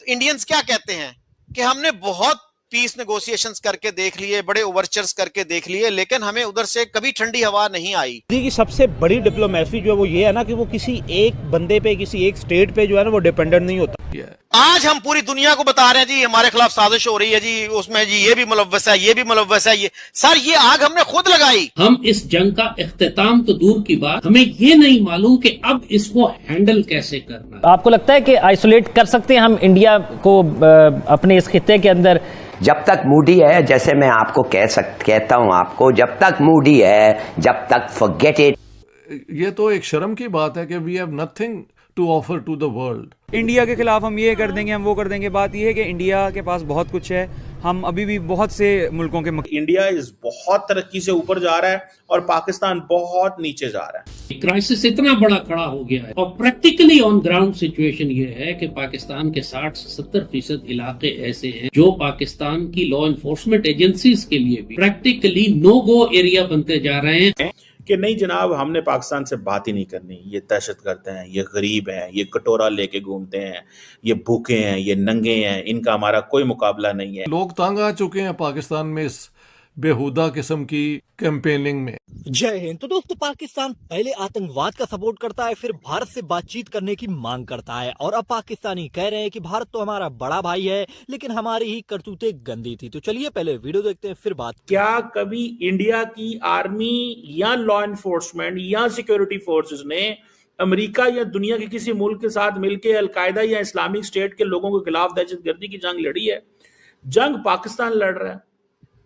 तो इंडियंस क्या कहते हैं कि हमने बहुत पीस नेगोशिएशंस करके देख लिए, बड़े ओवरचर्स करके देख लिए, लेकिन हमें उधर से कभी ठंडी हवा नहीं आई। मोदी की सबसे बड़ी डिप्लोमेसी जो है वो ये है ना कि वो किसी एक बंदे पे, किसी एक स्टेट पे जो है ना वो डिपेंडेंट नहीं होता। आज हम पूरी दुनिया को बता रहे हैं जी हमारे खिलाफ साजिश हो रही है जी, उसमें जी ये भी मुलव्वस है, ये भी मुलव्वस है। ये सर, ये आग हमने खुद लगाई। हम इस जंग का इख्तिताम तो दूर की बात, हमें ये नहीं मालूम कि अब इसको हैंडल कैसे करना है। आपको लगता है कि आइसोलेट कर सकते हैं हम इंडिया को अपने इस खित्ते के अंदर? जब तक मूडी है, जैसे मैं आपको कहता हूं आपको, जब तक मूडी है, जब तक फॉरगेट इट। ये तो एक शर्म की बात है कि we have nothing to offer to the world. India के खिलाफ हम ये कर देंगे, हम वो कर देंगे। बात ये है कि इंडिया के पास बहुत कुछ है, हम अभी भी बहुत से मुल्कों के इंडिया इस बहुत तरक्की से ऊपर जा रहा है और पाकिस्तान बहुत नीचे जा रहा है। क्राइसिस इतना बड़ा खड़ा हो गया है और प्रैक्टिकली ऑन ग्राउंड सिचुएशन ये है कि पाकिस्तान के 60-70% इलाके ऐसे हैं जो पाकिस्तान की लॉ एनफोर्समेंट एजेंसीज के लिए भी प्रैक्टिकली नो गो एरिया बनते जा रहे हैं कि नहीं जनाब, हमने पाकिस्तान से बात ही नहीं करनी, ये दहशतगर्द हैं, ये गरीब हैं, ये कटोरा लेके घूमते हैं, ये भूखे हैं, ये नंगे हैं, इनका हमारा कोई मुकाबला नहीं है। लोग तंग आ चुके हैं पाकिस्तान में इस बेहुदा किस्म की कैंपेनिंग में। जय हिंद। तो दोस्तों, पाकिस्तान पहले आतंकवाद का सपोर्ट करता है, फिर भारत से बातचीत करने की मांग करता है, और अब पाकिस्तानी कह रहे हैं कि भारत तो हमारा बड़ा भाई है लेकिन हमारी ही करतूतें गंदी थी। तो चलिए पहले वीडियो देखते हैं, फिर बात। क्या कभी इंडिया की आर्मी या लॉ एनफोर्समेंट या सिक्योरिटी फोर्सेस ने अमेरिका या दुनिया के किसी मुल्क के साथ मिलकर अलकायदा या इस्लामिक स्टेट के लोगों के खिलाफ दहशतगर्दी की जंग लड़ी है? जंग पाकिस्तान लड़ रहा है।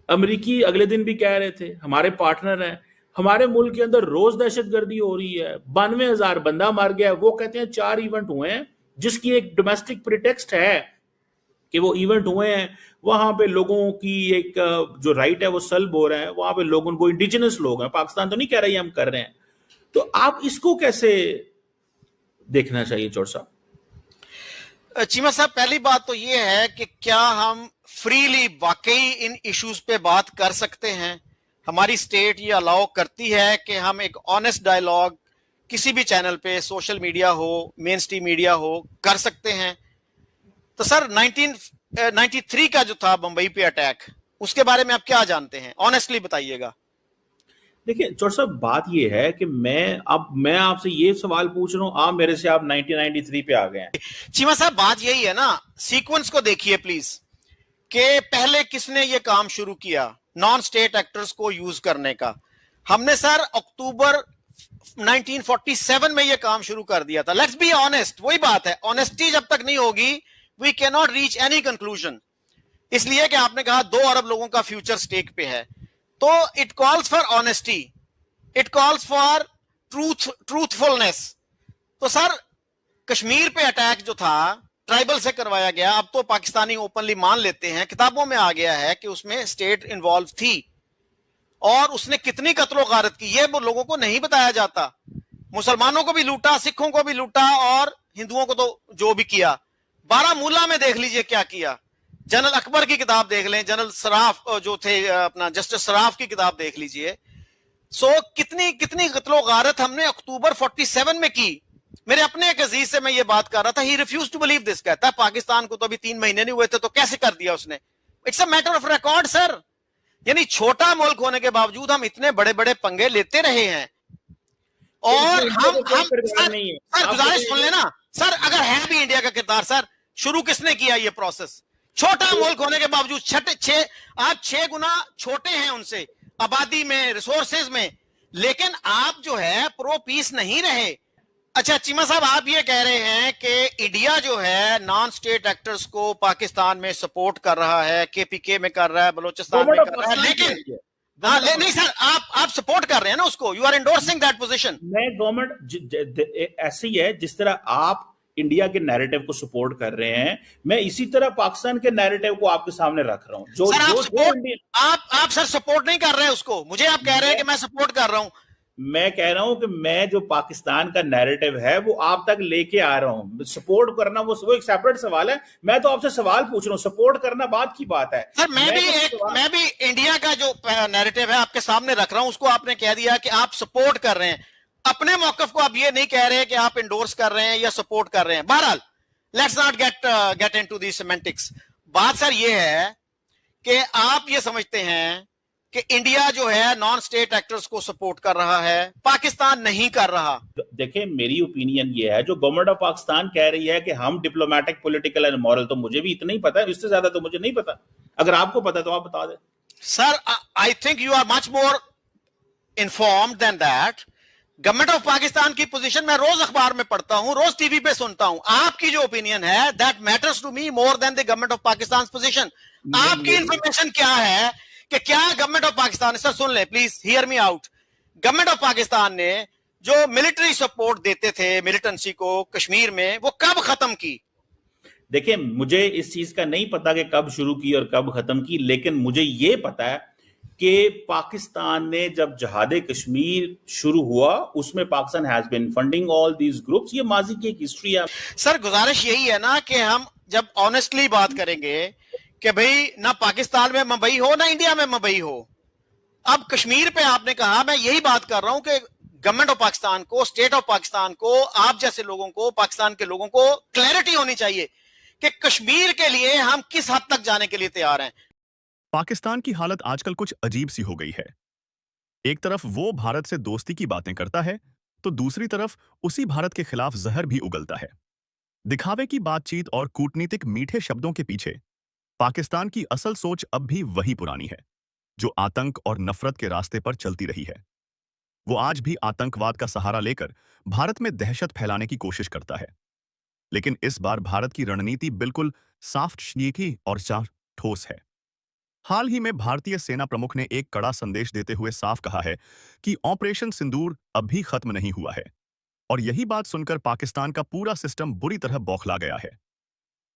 अमेरिकी अगले दिन भी कह रहे थे, हमारे पार्टनर हैं, हमारे मुल्क के अंदर रोज दहशतगर्दी हो रही है, 92,000 बंदा मर गया है। वो कहते हैं 4 इवेंट हुए हैं, जिसकी एक डोमेस्टिक प्रिटेक्स्ट है कि वो इवेंट हुए हैं, वहां पे लोगों की एक जो राइट है वो सल्ब हो रहा है, वहां पे लोगों को इंडिजिनस लोग हैं, पाकिस्तान तो नहीं कह रही हम कर रहे हैं। तो आप इसको कैसे देखना चाहिए चौड़ साहब? चीमा साहब, पहली बात तो ये है कि क्या हम फ्रीली वाकई इन इश्यूज पे बात कर सकते हैं? हमारी स्टेट ये अलाउ करती है कि हम एक ऑनेस्ट डायलॉग किसी भी चैनल पे, सोशल मीडिया हो, मेन स्ट्रीम मीडिया हो, कर सकते हैं? तो सर 1993 का जो था बंबई पे अटैक, उसके बारे में आप क्या जानते हैं? ऑनेस्टली बताइएगा। देखिए चौड़ साहब, बात ये है कि मैं आपसे ये सवाल पूछ रहा हूं, आप मेरे से आप 1993 पे आ गए हैं। चीमा साहब, बात यही है ना, सीक्वेंस को देखिए प्लीज, कि पहले किसने ये काम शुरू किया नॉन स्टेट एक्टर्स को यूज करने का? हमने सर अक्टूबर 1947 में ये काम शुरू कर दिया था। लेट्स बी ऑनेस्ट, वही बात है, ऑनेस्टी जब तक नहीं होगी we can not reach any conclusion. इसलिए कि आपने कहा 2 अरब लोगों का फ्यूचर स्टेक पे है, तो it calls for honesty, it calls for truthfulness. तो सर कश्मीर पे अटैक जो था ट्राइबल से करवाया गया, अब तो पाकिस्तानी ओपनली मान लेते हैं, किताबों में आ गया है कि उसमें स्टेट इन्वॉल्व थी, और उसने कितनी कत्लो गारत की ये वो लोगों को नहीं बताया जाता। मुसलमानों को भी लूटा, सिखों को भी लूटा, और हिंदुओं को तो जो भी किया। बारामूला में देख लीजिए क्या किया। जनरल अकबर की किताब देख लें, जनरल सराफ जो थे अपना जस्टिस सराफ की किताब देख लीजिए। सो कितनी कत्लो गारत हमने अक्टूबर 47 में की। मेरे अपने एक अजीज से मैं ये बात कर रहा था, he refuse to believe this. कहता है पाकिस्तान को तो अभी 3 महीने नहीं हुए थे तो कैसे कर दिया उसने? It's a matter of record sir. यानी छोटा मुल्क होने के बावजूद हम इतने बड़े बड़े पंगे लेते रहे हैं। और हम गुजारिश सुन लेना सर, अगर है भी इंडिया का किरदार सर, शुरू किसने किया ये प्रोसेस? छोटा मुल्क होने के बावजूद आप 6 गुना छोटे हैं उनसे आबादी में, रिसोर्सेज में, लेकिन आप जो है प्रो पीस नहीं रहे। अच्छा चीमा साहब, आप ये कह रहे हैं कि इंडिया जो है नॉन स्टेट एक्टर्स को पाकिस्तान में सपोर्ट कर रहा है, केपीके में कर रहा है, बलोचिस्तान में कर रहा है, लेकिन नहीं सर, आप सपोर्ट कर रहे हैं ना उसको, you are endorsing that position. मैं गवर्नमेंट ऐसी है जिस तरह आप इंडिया के नैरेटिव को सपोर्ट कर रहे हैं, मैं इसी तरह पाकिस्तान के नैरेटिव को आपके सामने रख रहा हूं। आप सर सपोर्ट नहीं कर रहे हैं उसको, मुझे आप कह रहे हैं कि मैं सपोर्ट कर रहा हूं। मैं कह रहा हूं कि मैं जो पाकिस्तान का नैरेटिव है वो आप तक लेके आ रहा हूं। सपोर्ट करना वो एक सेपरेट सवाल है। मैं तो आपसे सवाल पूछ रहा हूं, सपोर्ट करना बात की बात है सर। मैं भी इंडिया का जो नैरेटिव है आपके सामने रख रहा हूं, उसको आपने कह दिया कि आप सपोर्ट कर रहे हैं। अपने मौकफ को आप ये नहीं कह रहे कि आप इंडोर्स कर रहे हैं या सपोर्ट कर रहे हैं। बहरहाल let's not get into the semantics. बात सर ये है कि आप ये समझते हैं कि इंडिया जो है नॉन स्टेट एक्टर्स को सपोर्ट कर रहा है, पाकिस्तान नहीं कर रहा। देखिए, मेरी ओपिनियन ये है, जो गवर्नमेंट ऑफ पाकिस्तान कह रही है कि हम डिप्लोमेटिक, पॉलिटिकल एंड मॉरल, तो मुझे भी इतना ही पता है, इससे ज्यादा तो मुझे नहीं पता। अगर आपको पता तो आप बता दें। Sir, I think you are much more informed than that. Government of Pakistan की पोजीशन मैं रोज अखबार में पढ़ता हूं, रोज टीवी पे सुनता हूं। आपकी जो ओपिनियन है that matters to me more than the government of Pakistan position. आपकी इंफॉर्मेशन क्या है कि क्या गवर्नमेंट ऑफ पाकिस्तान, सर सुन ले please, hear me out, government of Pakistan ने जो मिलिट्री सपोर्ट देते थे मिलिटेंसी को कश्मीर में, वो कब खत्म की? देखिए, मुझे इस चीज का नहीं पता कि कब शुरू की और कब खत्म की, लेकिन मुझे ये पता है कि पाकिस्तान ने जब जहादे कश्मीर शुरू हुआ, उसमें Pakistan has been funding all these groups. ये माजी की एक हिस्ट्री है। सर, गुजारिश यही है ना कि हम जब ऑनेस्टली बात करेंगे कि भाई ना पाकिस्तान में मुंबई हो ना इंडिया में मुंबई हो। अब कश्मीर पे आपने कहा, मैं यही बात कर रहा हूं कि गवर्नमेंट ऑफ पाकिस्तान को, स्टेट ऑफ पाकिस्तान को, आप जैसे लोगों को, पाकिस्तान के लोगों को क्लैरिटी होनी चाहिए कि कश्मीर के लिए हम किस हद तक जाने के लिए तैयार हैं। पाकिस्तान की हालत आजकल कुछ अजीब सी हो गई है। एक तरफ वो भारत से दोस्ती की बातें करता है, तो दूसरी तरफ उसी भारत के खिलाफ जहर भी उगलता है। दिखावे की बातचीत और कूटनीतिक मीठे शब्दों के पीछे पाकिस्तान की असल सोच अब भी वही पुरानी है, जो आतंक और नफरत के रास्ते पर चलती रही है। वो आज भी आतंकवाद का सहारा लेकर भारत में दहशत फैलाने की कोशिश करता है। लेकिन इस बार भारत की रणनीति बिल्कुल साफ, शनीकी और ठोस है। हाल ही में भारतीय सेना प्रमुख ने एक कड़ा संदेश देते हुए साफ कहा है कि ऑपरेशन सिंदूर अब भी खत्म नहीं हुआ है, और यही बात सुनकर पाकिस्तान का पूरा सिस्टम बुरी तरह बौखला गया है।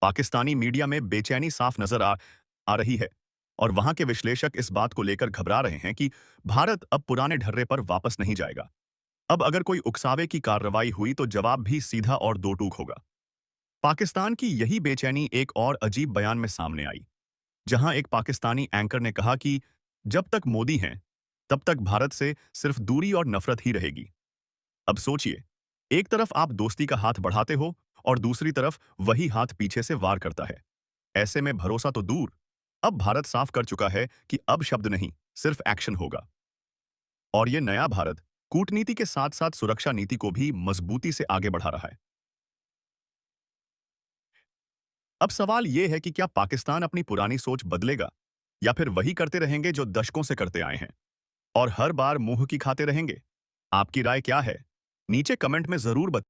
पाकिस्तानी मीडिया में बेचैनी साफ नजर आ रही है, और वहां के विश्लेषक इस बात को लेकर घबरा रहे हैं कि भारत अब पुराने ढर्रे पर वापस नहीं जाएगा। अब अगर कोई उकसावे की कार्रवाई हुई तो जवाब भी सीधा और दो टूक होगा। पाकिस्तान की यही बेचैनी एक और अजीब बयान में सामने आई, जहां एक पाकिस्तानी एंकर ने कहा कि जब तक मोदी हैं, तब तक भारत से सिर्फ दूरी और नफरत ही रहेगी। अब सोचिए, एक तरफ आप दोस्ती का हाथ बढ़ाते हो और दूसरी तरफ वही हाथ पीछे से वार करता है। ऐसे में भरोसा तो दूर, अब भारत साफ कर चुका है कि अब शब्द नहीं, सिर्फ एक्शन होगा। और ये नया भारत कूटनीति के साथ साथ सुरक्षा नीति को भी मजबूती से आगे बढ़ा रहा है। अब सवाल यह है कि क्या पाकिस्तान अपनी पुरानी सोच बदलेगा, या फिर वही करते रहेंगे जो दशकों से करते आए हैं और हर बार मुंह की खाते रहेंगे? आपकी राय क्या है? नीचे कमेंट में जरूर बताइए।